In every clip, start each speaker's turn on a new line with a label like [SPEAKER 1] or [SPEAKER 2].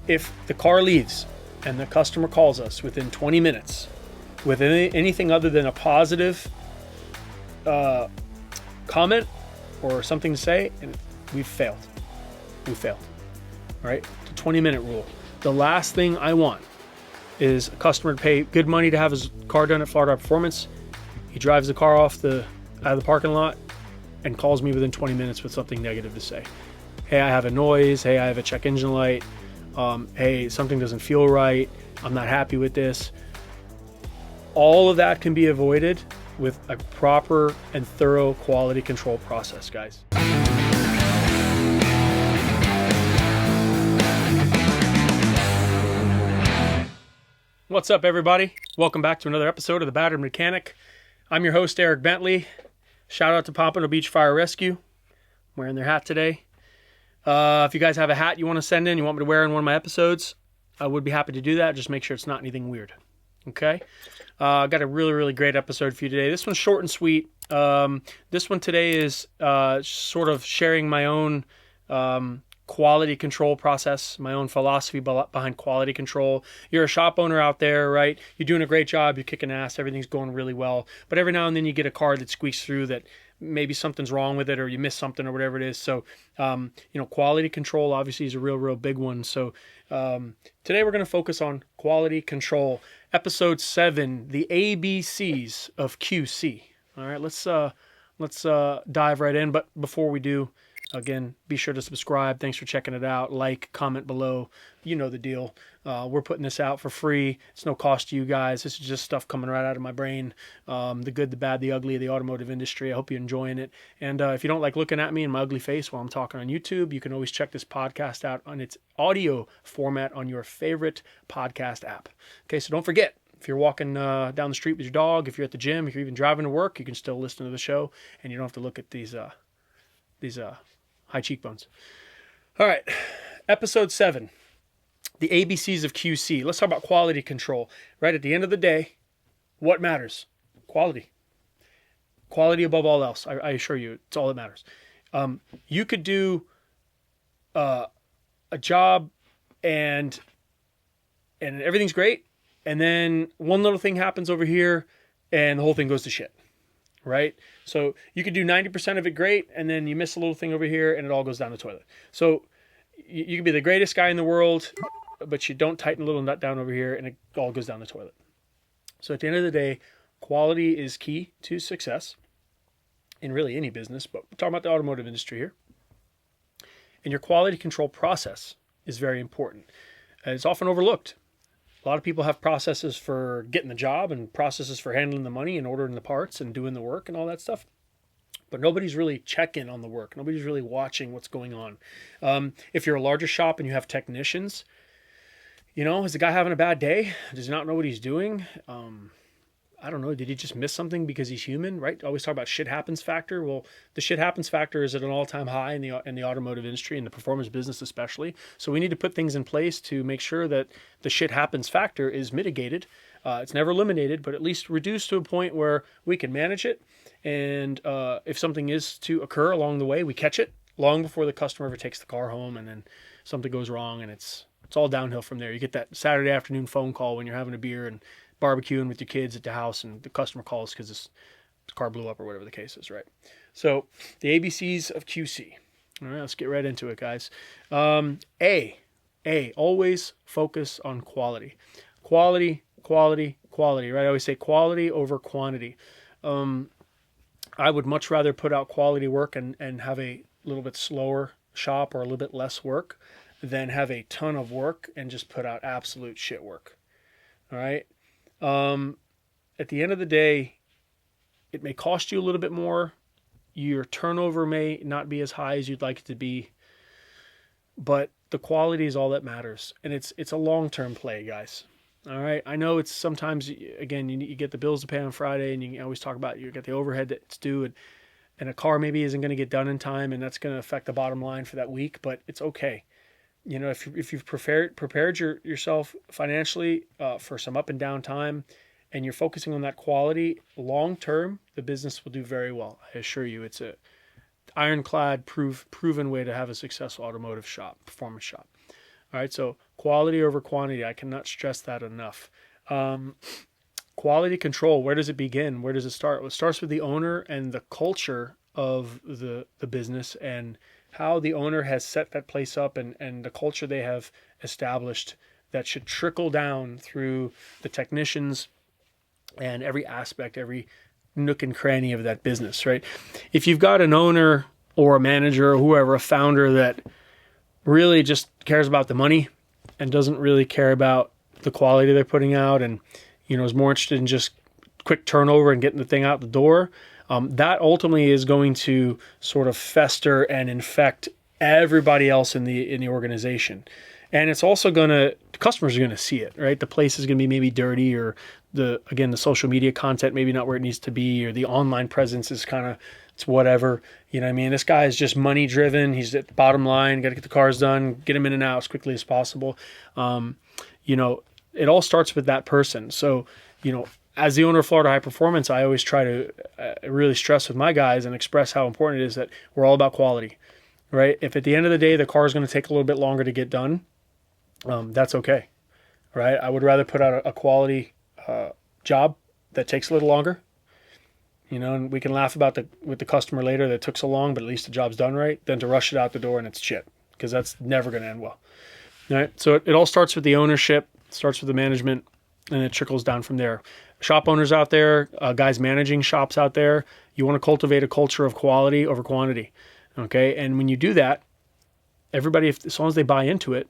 [SPEAKER 1] If the car leaves and the customer calls us within 20 minutes with anything other than a positive comment or something to say, and we've failed. We failed. All right? The 20-minute rule. The last thing I want is a customer to pay good money to have his car done at Florida Performance. He drives the car out of the parking lot and calls me within 20 minutes with something negative to say. Hey, I have a noise. Hey, I have a check engine light. Hey, something doesn't feel right. I'm not happy with this. All of that can be avoided with a proper and thorough quality control process, guys. What's up, everybody? Welcome back to another episode of The Battered Mechanic. I'm your host, Eric Bentley. Shout out to Pompano Beach Fire Rescue. I'm wearing their hat today. If you guys have a hat you want to send in, you want me to wear in one of my episodes, I would be happy to do that. Just make sure it's not anything weird. Okay? Got a really, really great episode for you today. This one's short and sweet. This one today is sort of sharing my own quality control process, my own philosophy behind quality control. You're a shop owner out there, right? You're doing a great job. You're kicking ass. Everything's going really well. But every now and then you get a car that squeaks through that maybe something's wrong with it or you miss something or whatever it is. So, quality control obviously is a real, real big one. So today we're going to focus on quality control. Episode 7, the ABCs of QC. All right, let's dive right in. But before we do, again, be sure to subscribe. Thanks for checking it out. Like, comment below. You know the deal. We're putting this out for free. It's no cost to you guys. This is just stuff coming right out of my brain. The good, the bad, the ugly of the automotive industry. I hope you're enjoying it. And if you don't like looking at me and my ugly face while I'm talking on YouTube, you can always check this podcast out on its audio format on your favorite podcast app. Okay, so don't forget, if you're walking down the street with your dog, if you're at the gym, if you're even driving to work, you can still listen to the show and you don't have to look at these high cheekbones. All right, episode 7, the ABCs of QC. Let's talk about quality control. Right at the end of the day, what matters? Quality. Quality above all else. I assure you, it's all that matters. You could do a job and everything's great, and then one little thing happens over here, and the whole thing goes to shit. Right? So you could do 90% of it great, and then you miss a little thing over here, and it all goes down the toilet. So you could be the greatest guy in the world, but you don't tighten a little nut down over here, and it all goes down the toilet. So at the end of the day, quality is key to success in really any business, but we're talking about the automotive industry here. And your quality control process is very important. And it's often overlooked. A lot of people have processes for getting the job and processes for handling the money and ordering the parts and doing the work and all that stuff. But nobody's really checking on the work. Nobody's really watching what's going on. If you're a larger shop and you have technicians, is the guy having a bad day? Does he not know what he's doing? I don't know. Did he just miss something because he's human, right? Always talk about shit happens factor. Well, the shit happens factor is at an all-time high in the automotive industry and the performance business especially. So we need to put things in place to make sure that the shit happens factor is mitigated. It's never eliminated, but at least reduced to a point where we can manage it. And if something is to occur along the way, we catch it long before the customer ever takes the car home, and then something goes wrong, and it's all downhill from there. You get that Saturday afternoon phone call when you're having a beer and barbecuing with your kids at the house, and the customer calls because his car blew up or whatever the case is, right? So the ABCs of QC. All right, let's get right into it, guys. Always focus on quality. Quality, right? I always say quality over quantity. I would much rather put out quality work and have a little bit slower shop or a little bit less work than have a ton of work and just put out absolute shit work. All right? At the end of the day, it may cost you a little bit more. Your turnover may not be as high as you'd like it to be, but the quality is all that matters. And it's a long-term play, guys. All right. I know it's sometimes, again, you get the bills to pay on Friday, and you always talk about you get the overhead that's due, and a car maybe isn't going to get done in time, and that's going to affect the bottom line for that week, but it's okay. If you've prepared yourself financially for some up and down time, and you're focusing on that quality long term, the business will do very well. I assure you, it's a ironclad, proven way to have a successful automotive shop, performance shop. All right, so quality over quantity. I cannot stress that enough. Quality control, where does it begin? Where does it start? Well, it starts with the owner and the culture of the business, and how the owner has set that place up, and the culture they have established that should trickle down through the technicians and every aspect, every nook and cranny of that business, right? If you've got an owner or a manager or whoever, a founder that really just cares about the money and doesn't really care about the quality they're putting out, and is more interested in just quick turnover and getting the thing out the door, that ultimately is going to sort of fester and infect everybody else in the organization. And it's also the customers are going to see it, right? The place is going to be maybe dirty, or the social media content maybe not where it needs to be, or the online presence is it's whatever. You know what I mean? This guy is just money driven. He's at the bottom line, got to get the cars done, get them in and out as quickly as possible. It all starts with that person. So, as the owner of Florida High Performance, I always try to really stress with my guys and express how important it is that we're all about quality, right? If at the end of the day, the car is going to take a little bit longer to get done, that's okay, right? I would rather put out a quality job that takes a little longer, and we can laugh about with the customer later that it took so long, but at least the job's done right, than to rush it out the door and it's shit, because that's never going to end well. All right? So it all starts with the ownership, starts with the management, and it trickles down from there. Shop owners out there, guys managing shops out there, you want to cultivate a culture of quality over quantity, okay? And when you do that, everybody, as long as they buy into it,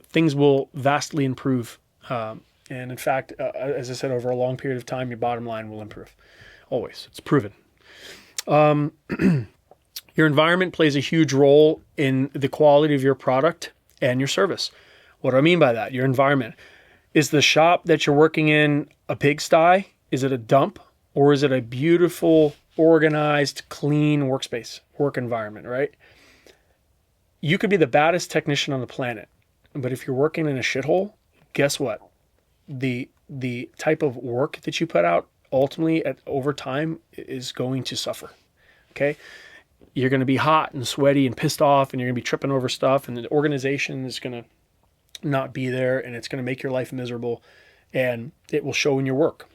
[SPEAKER 1] things will vastly improve. And in fact, as I said, over a long period of time, your bottom line will improve. Always. It's proven. Your environment plays a huge role in the quality of your product and your service. What do I mean by that? Your environment. Is the shop that you're working in a pigsty? Is it a dump? Or is it a beautiful, organized, clean workspace, work environment, right? You could be the baddest technician on the planet, but if you're working in a shithole, guess what? The type of work that you put out ultimately over time is going to suffer, okay? You're going to be hot and sweaty and pissed off, and you're going to be tripping over stuff, and the organization is going to not be there, and it's going to make your life miserable, and it will show in your work.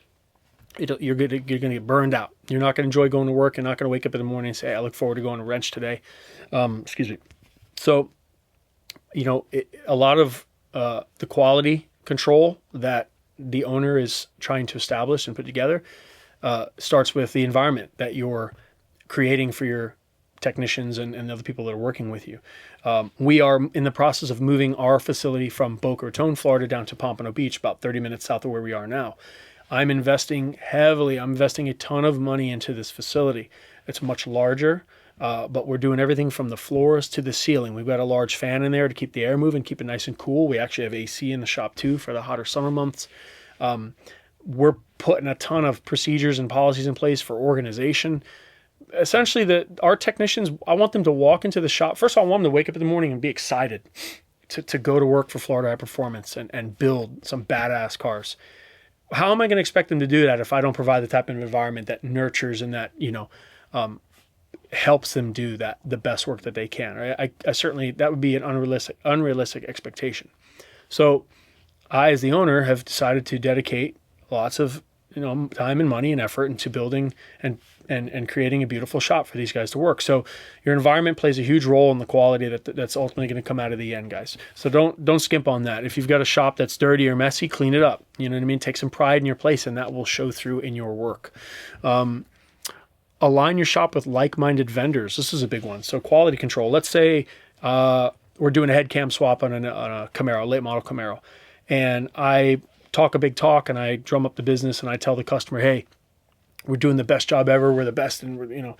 [SPEAKER 1] You're going to get burned out. You're not going to enjoy going to work. You're not going to wake up in the morning and say, hey, I look forward to going to wrench today. Excuse me. So, a lot of the quality control that the owner is trying to establish and put together starts with the environment that you're creating for your technicians and the other people that are working with you. We are in the process of moving our facility from Boca Raton, Florida, down to Pompano Beach, about 30 minutes south of where we are now. I'm investing heavily. I'm investing a ton of money into this facility. It's much larger, but we're doing everything from the floors to the ceiling. We've got a large fan in there to keep the air moving, keep it nice and cool. We actually have AC in the shop too for the hotter summer months. We're putting a ton of procedures and policies in place for organization. Essentially, our technicians, I want them to walk into the shop. First of all, I want them to wake up in the morning and be excited to go to work for Florida High Performance and build some badass cars. How am I going to expect them to do that if I don't provide the type of environment that nurtures and that, helps them do that, the best work that they can, right? I certainly, that would be an unrealistic expectation. So I, as the owner, have decided to dedicate lots of, time and money and effort into building and creating a beautiful shop for these guys to work. So your environment plays a huge role in the quality that's ultimately going to come out of the end, guys. So don't skimp on that. If you've got a shop that's dirty or messy, clean it up. You know what I mean? Take some pride in your place, and that will show through in your work. Align your shop with like-minded vendors. This is a big one. So quality control. Let's say we're doing a head cam swap on a Camaro, late model Camaro, and I talk a big talk and I drum up the business and I tell the customer, hey, we're doing the best job ever. We're the best, and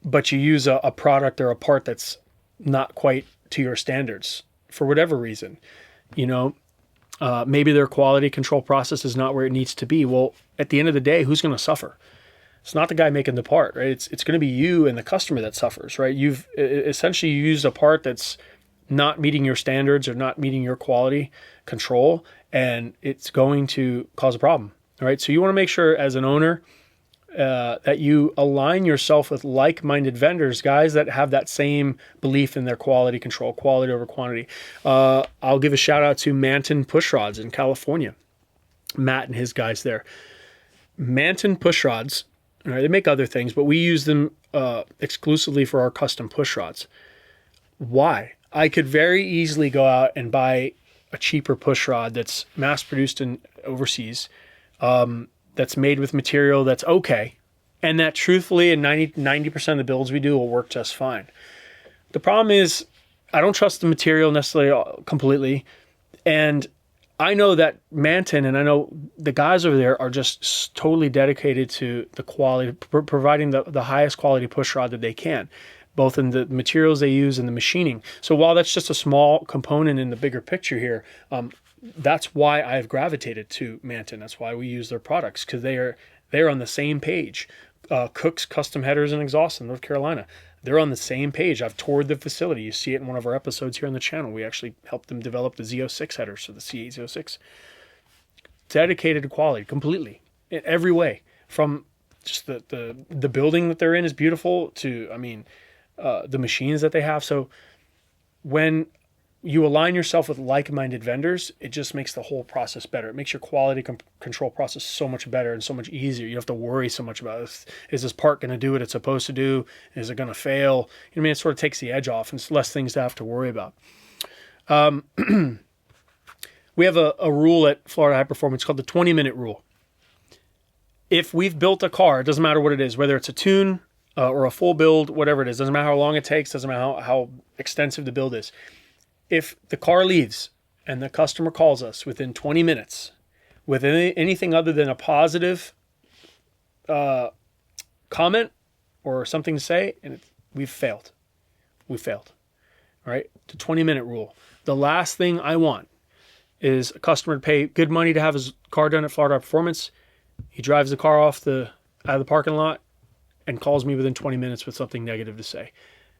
[SPEAKER 1] but you use a product or a part that's not quite to your standards for whatever reason. Maybe their quality control process is not where it needs to be. Well, at the end of the day, who's going to suffer? It's not the guy making the part, right? It's going to be you and the customer that suffers, right? You've essentially used a part that's not meeting your standards or not meeting your quality control, and it's going to cause a problem, right? So you want to make sure as an owner that you align yourself with like-minded vendors, guys that have that same belief in their quality control, quality over quantity. I'll give a shout out to Manton Push Rods in California. Matt and his guys there. Manton push rods, right, they make other things, but we use them exclusively for our custom push rods. Why? I could very easily go out and buy a cheaper push rod that's mass produced in overseas, that's made with material that's okay, and that truthfully in 90% of the builds we do will work just fine. The problem is I don't trust the material necessarily completely, and I know that Manton and I know the guys over there are just totally dedicated to the quality, providing the highest quality push rod that they can, both in the materials they use and the machining. So while that's just a small component in the bigger picture here, that's why I've gravitated to Manton. That's why we use their products, because they're on the same page. Cook's Custom Headers and Exhausts in North Carolina, they're on the same page. I've toured the facility. You see it in one of our episodes here on the channel. We actually helped them develop the Z06 headers, so the C806. Dedicated to quality completely in every way, from just the building that they're in is beautiful to, the machines that they have. So when you align yourself with like-minded vendors, it just makes the whole process better. It makes your quality control process so much better and so much easier. You don't have to worry so much about, is this part going to do what it's supposed to do? Is it going to fail? It sort of takes the edge off, and it's less things to have to worry about. We have a rule at Florida High Performance called the 20-minute rule. If we've built a car, it doesn't matter what it is, whether it's a tune or a full build, whatever it is, doesn't matter how long it takes, doesn't matter how extensive the build is. If the car leaves and the customer calls us within 20 minutes with anything other than a positive comment or something to say, and we've failed. We failed. All right? The 20-minute rule. The last thing I want is a customer to pay good money to have his car done at Florida Performance. He drives the car out of the parking lot and calls me within 20 minutes with something negative to say.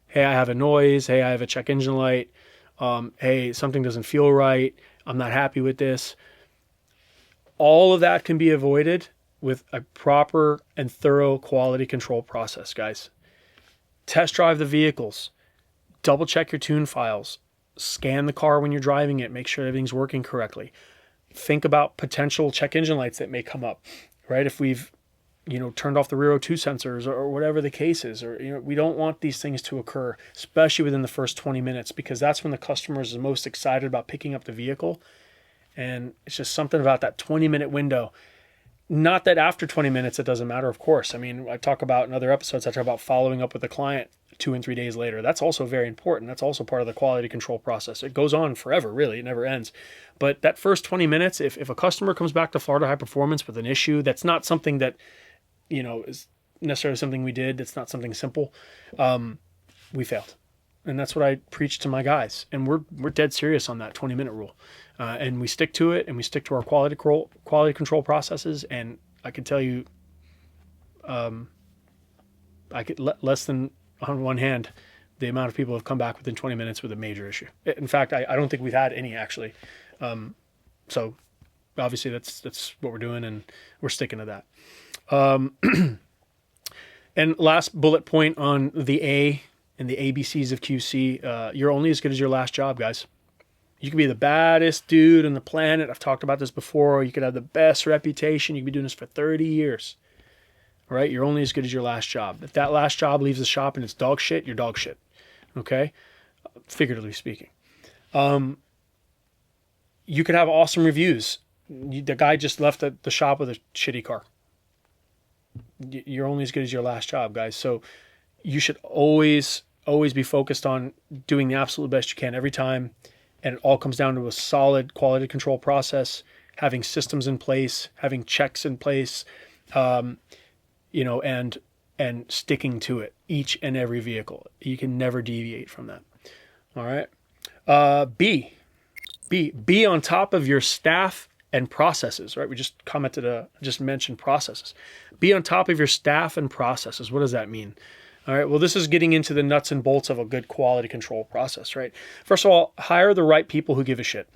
[SPEAKER 1] Hey, I have a noise. Hey, I have a check engine light. Hey, something doesn't feel right. I'm not happy with this. All of that can be avoided with a proper and thorough quality control process, guys. Test drive the vehicles. Double check your tune files. Scan the car when you're driving it. Make sure everything's working correctly. Think about potential check engine lights that may come up, right? If we've turned off the rear O2 sensors or whatever the case is, or, we don't want these things to occur, especially within the first 20 minutes, because that's when the customer is most excited about picking up the vehicle. And it's just something about that 20-minute window. Not that after 20 minutes, it doesn't matter, of course. I talk about in other episodes, I talk about following up with the client 2 and 3 days later. That's also very important. That's also part of the quality control process. It goes on forever, really. It never ends. But that first 20 minutes, if a customer comes back to Florida High Performance with an issue, that's not something that is necessarily something we did. It's not something simple. We failed. And that's what I preach to my guys. And we're dead serious on that 20-minute rule. And we stick to it, and we stick to our quality control processes. And I can tell you, I could less than on one hand, the amount of people have come back within 20 minutes with a major issue. In fact, I don't think we've had any actually. So obviously that's what we're doing, and we're sticking to that. And last bullet point on the A and the ABCs of QC, you're only as good as your last job, guys. You could be the baddest dude on the planet. I've talked about this before. You could have the best reputation. You could be doing this for 30 years, right? You're only as good as your last job. If that last job leaves the shop and it's dog shit, you're dog shit, okay? Figuratively speaking. You could have awesome reviews. The guy just left the shop with a shitty car. You're only as good as your last job, guys. So you should always be focused on doing the absolute best you can every time. And it all comes down to a solid quality control process, having systems in place, having checks in place, and sticking to it each and every vehicle. You can never deviate from that. All right. Be on top of your staff and processes, right? We just mentioned processes. Be on top of your staff and processes. What does that mean? All right, well, this is getting into the nuts and bolts of a good quality control process, right? First of all, hire the right people who give a shit.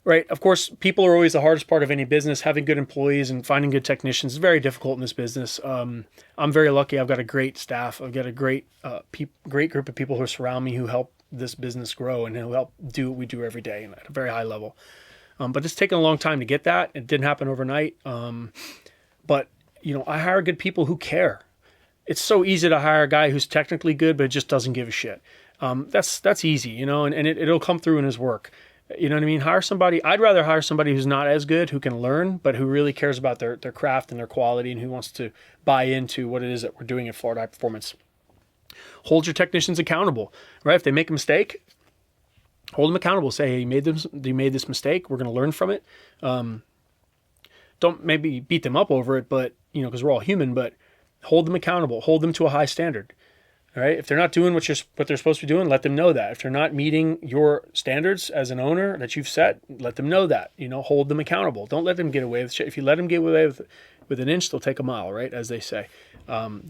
[SPEAKER 1] right? Of course, people are always the hardest part of any business. Having good employees and finding good technicians is very difficult in this business. I'm very lucky. I've got a great staff. I've got a great group of people who surround me who help this business grow and who help do what we do every day and at a very high level. But it's taken a long time to get that. It didn't happen overnight. But I hire good people who care. It's so easy to hire a guy who's technically good, but just doesn't give a shit. That's easy, and it'll come through in his work. You know what I mean? Hire somebody. I'd rather hire somebody who's not as good, who can learn, but who really cares about their craft and their quality and who wants to buy into what it is that we're doing at Florida High Performance. Hold your technicians accountable, right? If they make a mistake, hold them accountable. Say, hey, you made this mistake. We're going to learn from it. Don't maybe beat them up over it, but because we're all human, but hold them accountable. Hold them to a high standard. All right. If they're not doing what they're supposed to be doing, let them know that. If they're not meeting your standards as an owner that you've set, let them know that. Hold them accountable. Don't let them get away with shit. If you let them get away with an inch, they'll take a mile, right? As they say.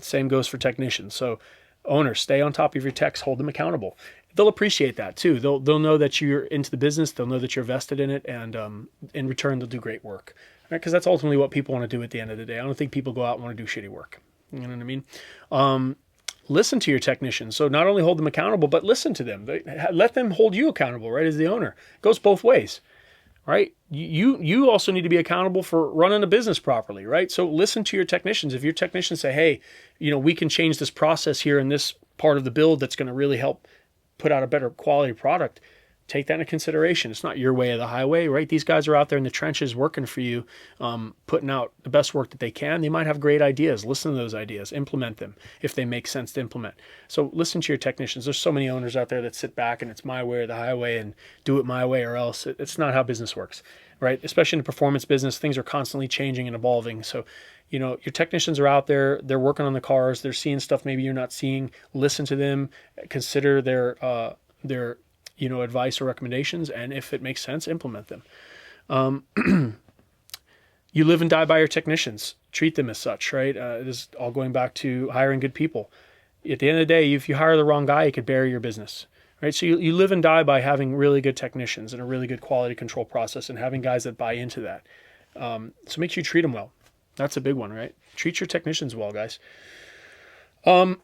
[SPEAKER 1] Same goes for technicians. So owners, stay on top of your techs. Hold them accountable. They'll appreciate that too. They'll know that you're into the business. They'll know that you're vested in it, and in return, they'll do great work. Right? Because that's ultimately what people want to do at the end of the day. I don't think people go out and want to do shitty work. You know what I mean? Listen to your technicians. So not only hold them accountable, but listen to them. Let them hold you accountable, right? As the owner, it goes both ways, right? You also need to be accountable for running a business properly, right? So listen to your technicians. If your technicians say, hey, we can change this process here in this part of the build that's going to really help put out a better quality product, take that into consideration. It's not your way or the highway, right? These guys are out there in the trenches working for you, putting out the best work that they can. They might have great ideas. Listen to those ideas. Implement them if they make sense to implement. So listen to your technicians. There's so many owners out there that sit back and it's my way or the highway and do it my way or else. It's not how business works, right? Especially in the performance business, things are constantly changing and evolving. So, your technicians are out there. They're working on the cars. They're seeing stuff maybe you're not seeing. Listen to them. Consider their advice or recommendations, and if it makes sense, implement them. You live and die by your technicians. Treat them as such, right? This is all going back to hiring good people. At the end of the day, if you hire the wrong guy, it could bury your business, right? So you live and die by having really good technicians and a really good quality control process and having guys that buy into that. So make sure you treat them well. That's a big one, right? Treat your technicians well, guys. One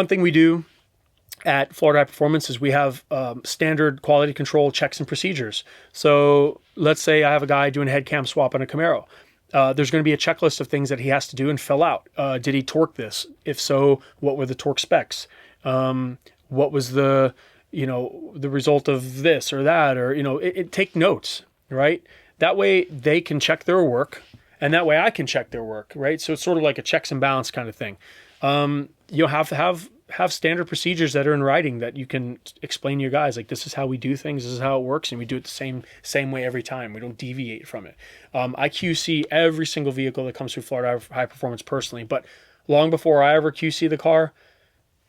[SPEAKER 1] thing we do at Florida High Performance is we have standard quality control checks and procedures. So let's say I have a guy doing a head cam swap on a Camaro. There's going to be a checklist of things that he has to do and fill out. Did he torque this? If so, what were the torque specs? What was the result of this or that? Or, take notes, right? That way they can check their work and that way I can check their work, right? So it's sort of like a checks and balance kind of thing. You'll have to have standard procedures that are in writing that you can explain to your guys, like, this is how we do things, this is how it works, and we do it the same way every time. We don't deviate from it. I QC every single vehicle that comes through Florida High Performance personally, but long before I ever QC the car,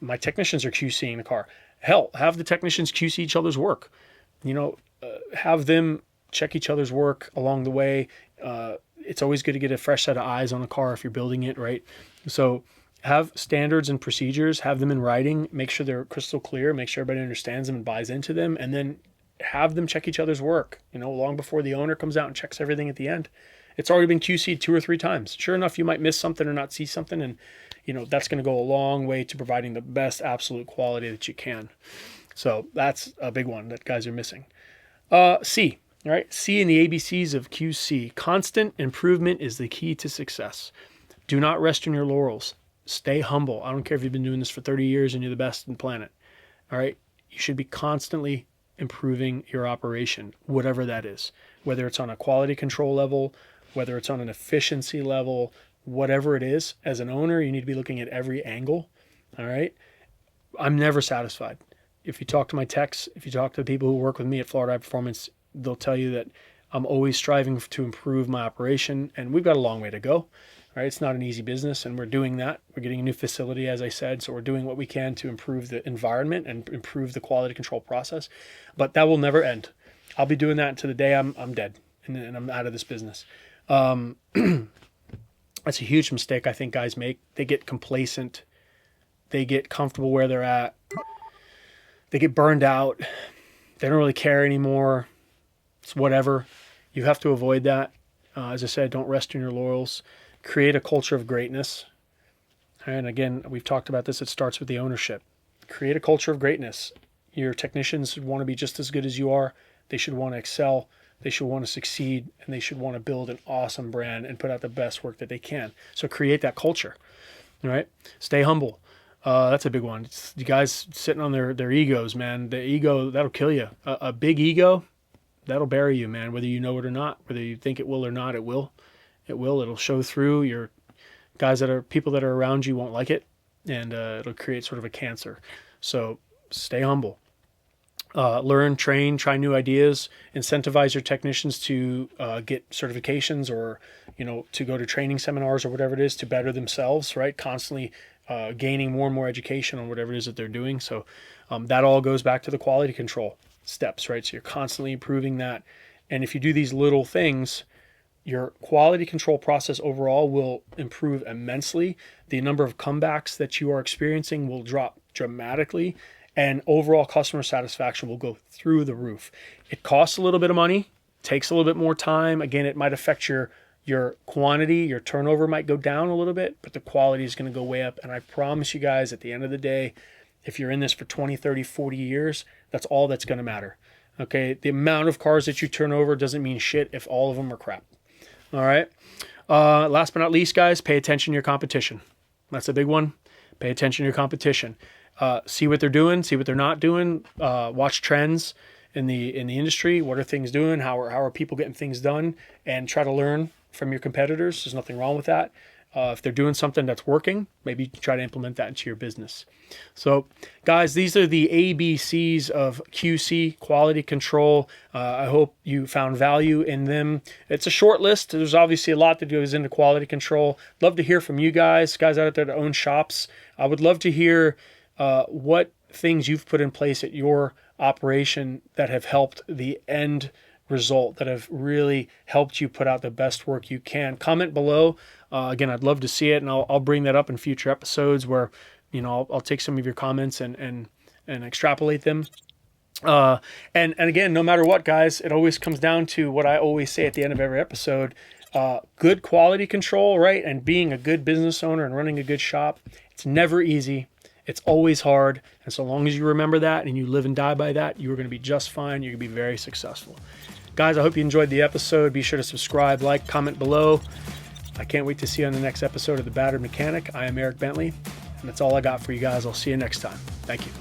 [SPEAKER 1] my technicians are QCing the car. Hell, have the technicians QC each other's work. Have them check each other's work along the way. It's always good to get a fresh set of eyes on a car if you're building it, right? So have standards and procedures, have them in writing, make sure they're crystal clear, make sure everybody understands them and buys into them, and then have them check each other's work, long before the owner comes out and checks everything at the end. It's already been QC'd 2 or 3 times. Sure enough, you might miss something or not see something, and that's going to go a long way to providing the best absolute quality that you can. So that's a big one that guys are missing. C, all right? C in the ABCs of QC. Constant improvement is the key to success. Do not rest on your laurels. Stay humble. I don't care if you've been doing this for 30 years and you're the best in the planet. All right? You should be constantly improving your operation, whatever that is, whether it's on a quality control level, whether it's on an efficiency level, whatever it is. As an owner, you need to be looking at every angle. All right? I'm never satisfied. If you talk to my techs, if you talk to the people who work with me at Florida High Performance, they'll tell you that I'm always striving to improve my operation, and we've got a long way to go. Right? It's not an easy business, and we're doing that. We're getting a new facility, as I said, so we're doing what we can to improve the environment and improve the quality control process. But that will never end. I'll be doing that until the day I'm dead and I'm out of this business. That's a huge mistake I think guys make. They get complacent. They get comfortable where they're at. They get burned out. They don't really care anymore. It's whatever. You have to avoid that. As I said, don't rest on your laurels. Create a culture of greatness. And again, we've talked about this. It starts with the ownership. Create a culture of greatness. Your technicians want to be just as good as you are. They should want to excel. They should want to succeed, and they should want to build an awesome brand and put out the best work that they can. So create that culture. All right. Stay humble. That's a big one. It's you guys sitting on their egos, man. The ego, that'll kill you. A big ego, that'll bury you, man. Whether you know it or not, whether you think it will or not, it will. It will. It'll show through. Your people that are around you won't like it, and it'll create sort of a cancer. So stay humble. Learn, train, try new ideas, incentivize your technicians to get certifications or, to go to training seminars or whatever it is to better themselves, right? Constantly gaining more and more education on whatever it is that they're doing. So that all goes back to the quality control steps, right? So you're constantly improving that. And if you do these little things, your quality control process overall will improve immensely. The number of comebacks that you are experiencing will drop dramatically, and overall customer satisfaction will go through the roof. It costs a little bit of money, takes a little bit more time. Again, it might affect your quantity, your turnover might go down a little bit, but the quality is going to go way up. And I promise you guys, at the end of the day, if you're in this for 20, 30, 40 years, that's all that's going to matter. Okay, the amount of cars that you turn over doesn't mean shit if all of them are crap. All right. Last but not least, guys, pay attention to your competition. That's a big one. Pay attention to your competition. See what they're doing, see what they're not doing. Watch trends in the industry. What are things doing? How are people getting things done? And try to learn from your competitors. There's nothing wrong with that. If they're doing something that's working, maybe try to implement that into your business. So, guys, these are the ABCs of QC, quality control. I hope you found value in them. It's a short list. There's obviously a lot that goes into quality control. Love to hear from you guys out there that own shops. I would love to hear what things you've put in place at your operation that have helped the end result, that have really helped you put out the best work you can. Comment below. Again, I'd love to see it, and I'll bring that up in future episodes where, I'll take some of your comments and extrapolate them. And again, no matter what, guys, it always comes down to what I always say at the end of every episode. Good quality control, right? And being a good business owner and running a good shop, it's never easy. It's always hard. And so long as you remember that and you live and die by that, you are going to be just fine. You're going to be very successful. Guys, I hope you enjoyed the episode. Be sure to subscribe, like, comment below. I can't wait to see you on the next episode of The Battered Mechanic. I am Eric Bentley, and that's all I got for you guys. I'll see you next time. Thank you.